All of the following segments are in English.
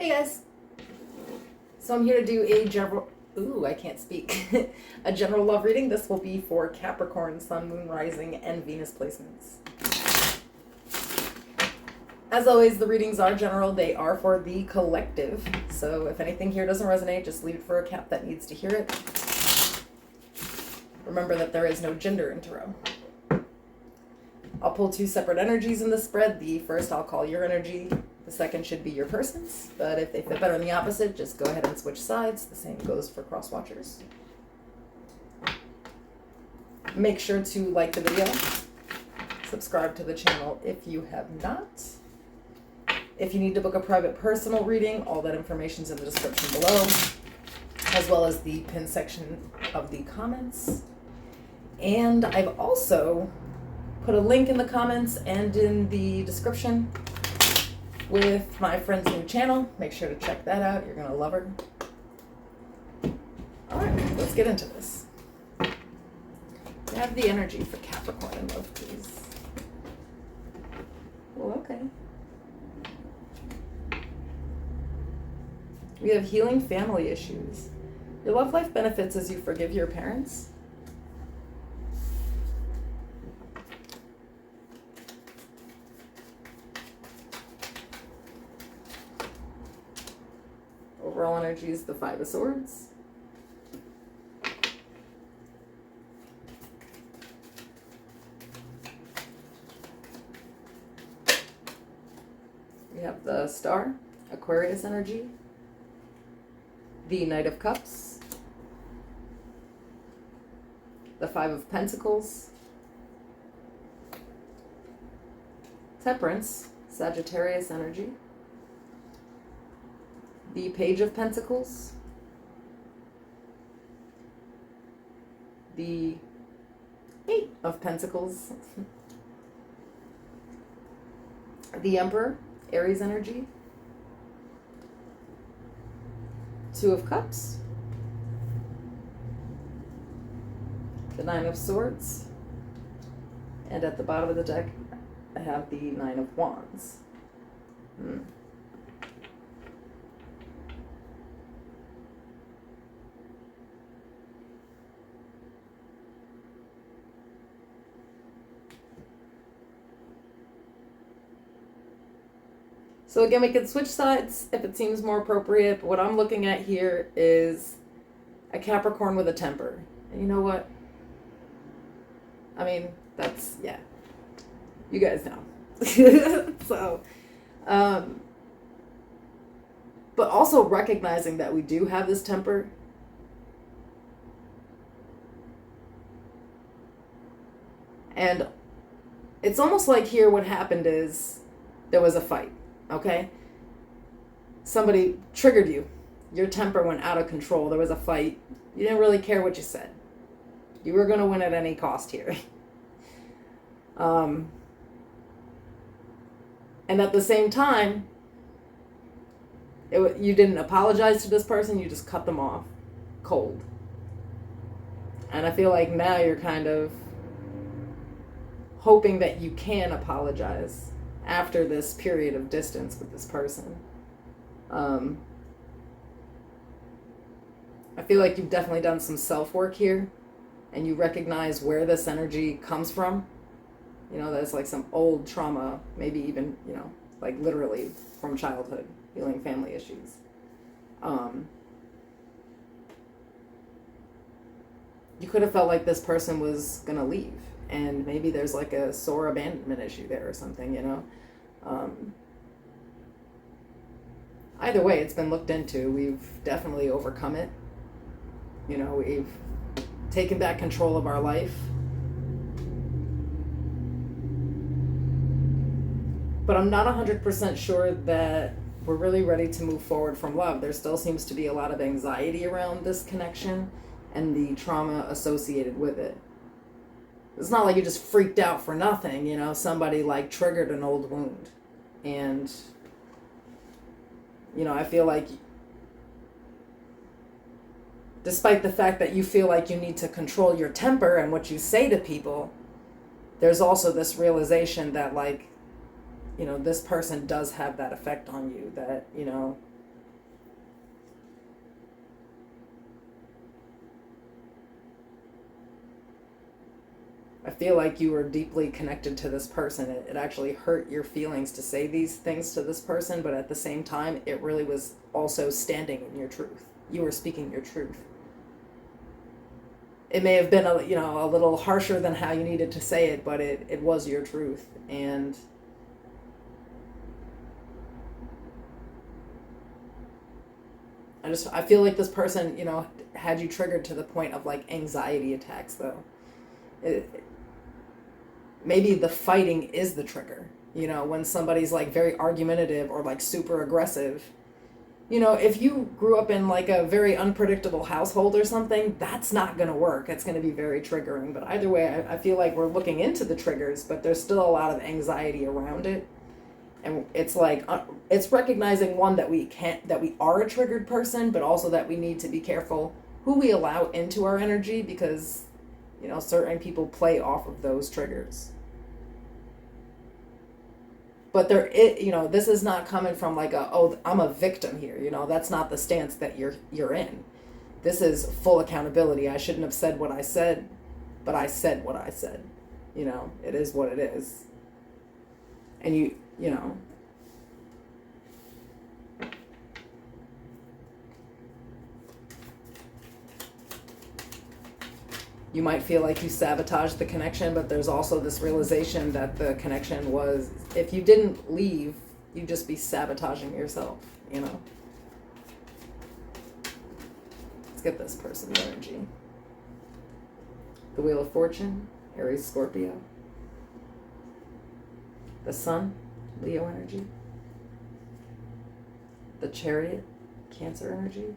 Hey guys. So I'm here to do a general, I can't speak. A general love reading. This will be for Capricorn, Sun, Moon, Rising, and Venus placements. As always, the readings are general. They are for the collective. So if anything here doesn't resonate, just leave it for a Cap that needs to hear it. Remember that there is no gender in tarot. I'll pull two separate energies in the spread. The first I'll call your energy. The second should be your person's. But if they fit better in the opposite, just go ahead and switch sides. The same goes for cross watchers. Make sure to like the video. Subscribe to the channel if you have not. If you need to book a private personal reading, all that information is in the description below, as well as the pin section of the comments. And I've also put a link in the comments and in the description with my friend's new channel. Make sure to check that out. You're gonna love her. All right, let's get into this. Have the energy for Capricorn Love, please. Well, okay. We have healing family issues. Your love life benefits as you forgive your parents. Overall energy is the Five of Swords. We have the Star, Aquarius energy. The Knight of Cups. The Five of Pentacles. Temperance, Sagittarius energy. The Page of Pentacles. The Eight of Pentacles. The Emperor, Aries energy. Two of Cups. The Nine of Swords. And at the bottom of the deck, I have the Nine of Wands. So again, we can switch sides if it seems more appropriate, but what I'm looking at here is a Capricorn with a temper. And you know what? I mean, that's, yeah. You guys know. So, but also recognizing that we do have this temper. And it's almost like here what happened is there was a fight. Okay? Somebody triggered you. Your temper went out of control. There was a fight. You didn't really care what you said. You were going to win at any cost here. And at the same time, you didn't apologize to this person. You just cut them off cold. And I feel like now you're kind of hoping that you can apologize after this period of distance with this person. I feel like you've definitely done some self-work here, and you recognize where this energy comes from. You know, there's like some old trauma, maybe even, you know, like literally from childhood, healing family issues. You could have felt like this person was gonna leave, and maybe there's like a sore abandonment issue there or something, you know. Either way, it's been looked into. We've definitely overcome it. You know, we've taken back control of our life. But I'm not 100% sure that we're really ready to move forward from love. There still seems to be a lot of anxiety around this connection and the trauma associated with it. It's not like you just freaked out for nothing, you know, somebody like triggered an old wound. And, you know, I feel like despite the fact that you feel like you need to control your temper and what you say to people, there's also this realization that, like, you know, this person does have that effect on you, that, you know, I feel like you were deeply connected to this person. It actually hurt your feelings to say these things to this person, but at the same time, it really was also standing in your truth. You were speaking your truth. It may have been a little harsher than how you needed to say it, but it was your truth. And I feel like this person, had you triggered to the point of like anxiety attacks though. Maybe the fighting is the trigger. When somebody's like very argumentative or like super aggressive. If you grew up in like a very unpredictable household or something, that's not going to work. It's going to be very triggering. But either way, I feel like we're looking into the triggers, but there's still a lot of anxiety around it. And it's like, it's recognizing one, that we are a triggered person, but also that we need to be careful who we allow into our energy, because, certain people play off of those triggers. But this is not coming from like I'm a victim here. That's not the stance that you're in. This is full accountability. I shouldn't have said what I said, but I said what I said. It is what it is. And you might feel like you sabotaged the connection, but there's also this realization that the connection was, if you didn't leave, you'd just be sabotaging yourself, Let's get this person's energy. The Wheel of Fortune, Aries, Scorpio. The Sun, Leo energy. The Chariot, Cancer energy.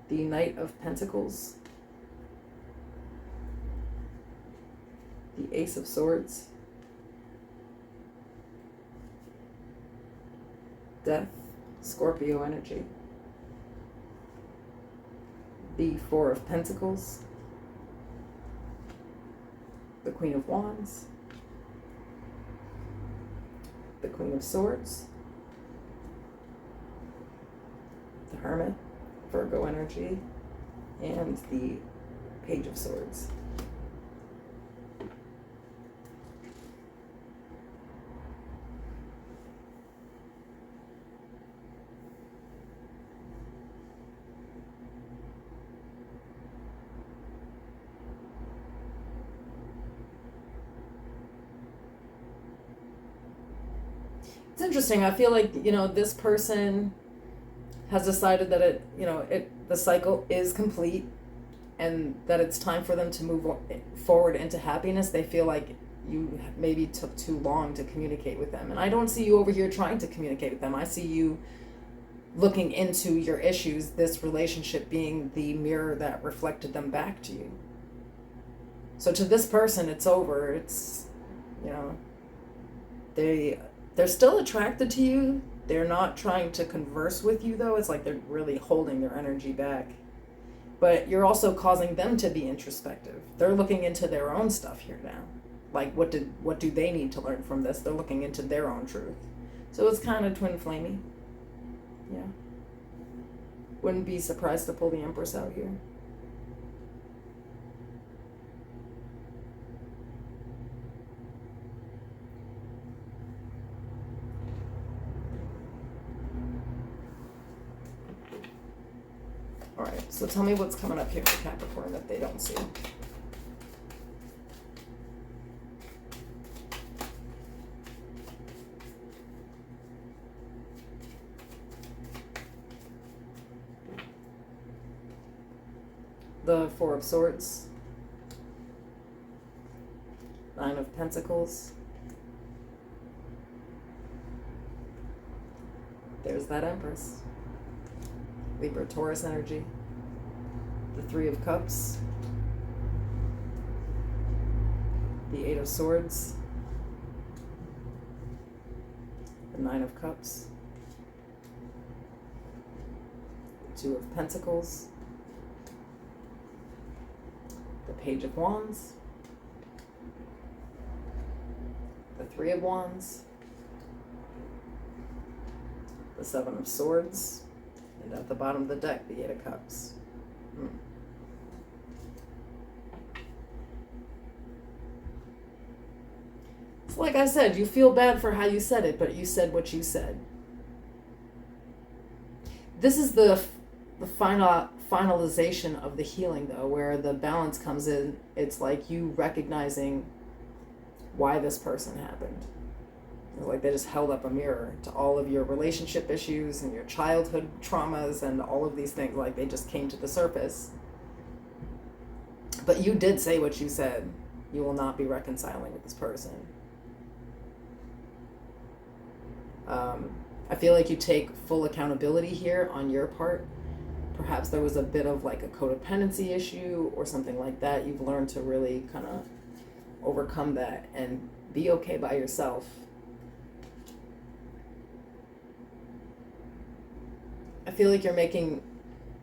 The Knight of Pentacles. The Ace of Swords. Death, Scorpio energy. The Four of Pentacles. The Queen of Wands. The Queen of Swords. The Hermit, Virgo energy, and the Page of Swords. It's interesting. I feel like, this person has decided that the cycle is complete, and that it's time for them to move forward into happiness. They feel like you maybe took too long to communicate with them. And I don't see you over here trying to communicate with them. I see you looking into your issues, this relationship being the mirror that reflected them back to you. So to this person, it's over. It's, they're still attracted to you. They're not trying to converse with you, though. It's like they're really holding their energy back. But you're also causing them to be introspective. They're looking into their own stuff here now. Like, what do they need to learn from this? They're looking into their own truth. So it's kind of twin flamey. Yeah. Wouldn't be surprised to pull the Empress out here. All right, so tell me what's coming up here for Capricorn that they don't see. The Four of Swords, Nine of Pentacles. There's that Empress. Libra, Taurus energy. The Three of Cups. The Eight of Swords. The Nine of Cups. The Two of Pentacles. The Page of Wands. The Three of Wands. The Seven of Swords. And at the bottom of the deck, the Eight of Cups. like I said, you feel bad for how you said it, but you said what you said. This is the finalization of the healing, though, where the balance comes in. It's like you recognizing why this person happened. It's like they just held up a mirror to all of your relationship issues and your childhood traumas and all of these things. Like they just came to the surface. But you did say what you said. You will not be reconciling with this person. I feel like you take full accountability here on your part. Perhaps there was a bit of like a codependency issue or something like that. You've learned to really kind of overcome that and be okay by yourself. I feel like you're making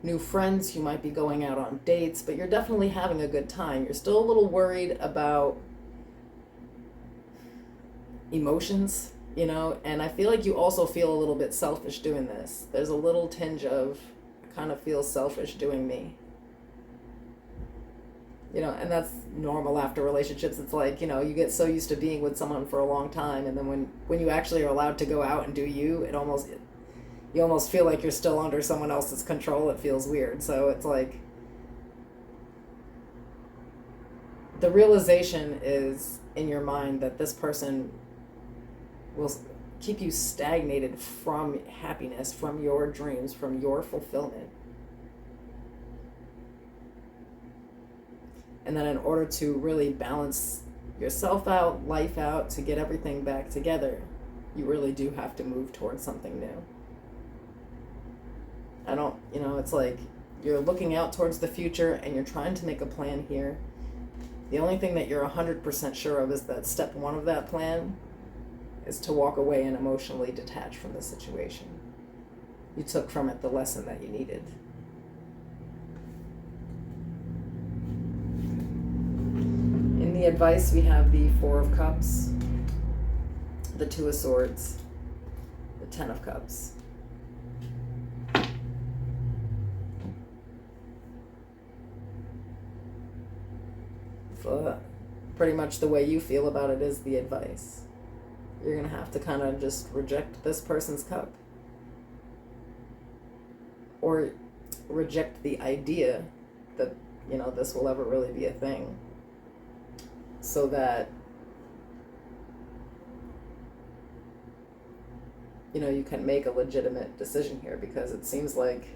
new friends. You might be going out on dates, but you're definitely having a good time. You're still a little worried about emotions, you know, and I feel like you also feel a little bit selfish doing this. There's a little tinge of, I kind of feel selfish doing me. You know, and that's normal after relationships. It's like, you know, you get so used to being with someone for a long time, and then when you actually are allowed to go out and do you, you almost feel like you're still under someone else's control. It feels weird. So it's like, the realization is in your mind that this person will keep you stagnated from happiness, from your dreams, from your fulfillment. And then in order to really balance yourself out, life out, to get everything back together, you really do have to move towards something new. It's like you're looking out towards the future and you're trying to make a plan here. The only thing that you're 100% sure of is that step one of that plan is to walk away and emotionally detach from the situation. You took from it the lesson that you needed. In the advice, we have the Four of Cups, the Two of Swords, the Ten of Cups. So pretty much the way you feel about it is the advice. You're going to have to kind of just reject this person's cup. Or reject the idea that, you know, this will ever really be a thing. So that, you know, you can make a legitimate decision here, because it seems like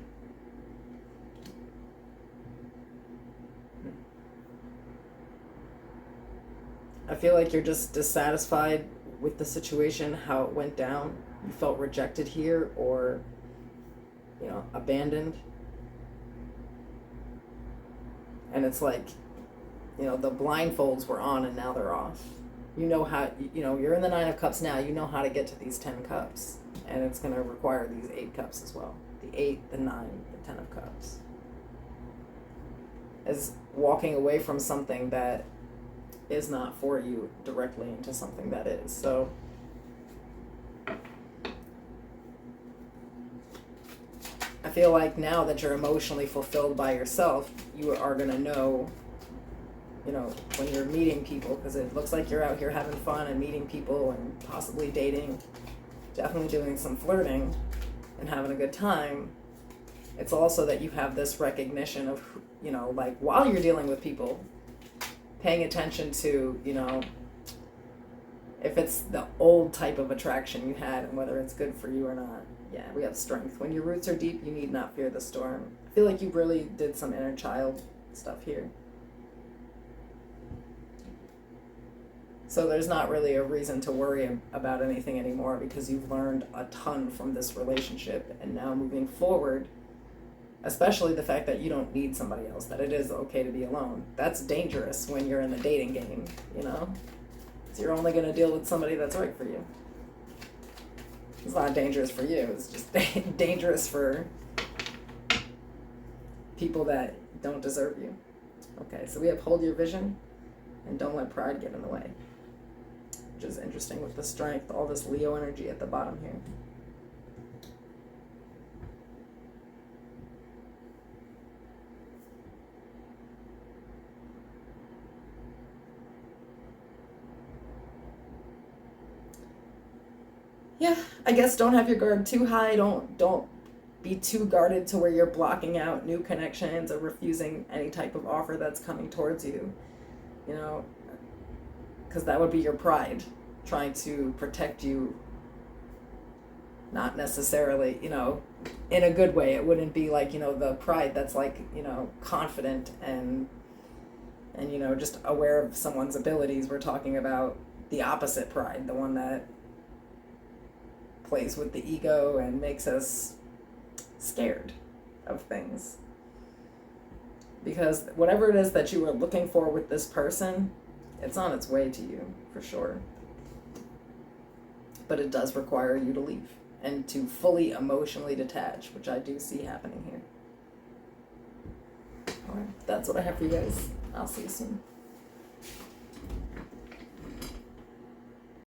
I feel like you're just dissatisfied with the situation, how it went down. You felt rejected here, or, you know, abandoned. And it's like, you know, the blindfolds were on and now they're off. You know how, you know, you're in the Nine of Cups now. You know how to get to these 10 cups. And it's going to require these 8 cups as well. The 8, the 9, the 10 of cups. As walking away from something that is not for you directly into something that is. So I feel like now that you're emotionally fulfilled by yourself, you are going to know, you know, when you're meeting people, because it looks like you're out here having fun and meeting people and possibly dating, definitely doing some flirting and having a good time. It's also that you have this recognition of, you know, like while you're dealing with people, paying attention to, you know, if it's the old type of attraction you had and whether it's good for you or not. Yeah, we have strength. When your roots are deep, you need not fear the storm. I feel like you really did some inner child stuff here. So there's not really a reason to worry about anything anymore, because you've learned a ton from this relationship. And now moving forward, especially the fact that you don't need somebody else, that it is okay to be alone. That's dangerous when you're in the dating game, you know? So you're only going to deal with somebody that's right for you. It's not dangerous for you, it's just dangerous for people that don't deserve you. Okay, so we have hold your vision and don't let pride get in the way, which is interesting with the strength, all this Leo energy at the bottom here. yeah, I guess don't have your guard too high. Don't be too guarded to where you're blocking out new connections or refusing any type of offer that's coming towards you. You know, because that would be your pride trying to protect you. Not necessarily, you know, in a good way. It wouldn't be like, you know, the pride that's like, you know, confident and you know, just aware of someone's abilities. We're talking about the opposite pride, the one that plays with the ego and makes us scared of things. Because whatever it is that you were looking for with this person, it's on its way to you, for sure. But it does require you to leave and to fully emotionally detach, which I do see happening here. All right, that's what I have for you guys. I'll see you soon.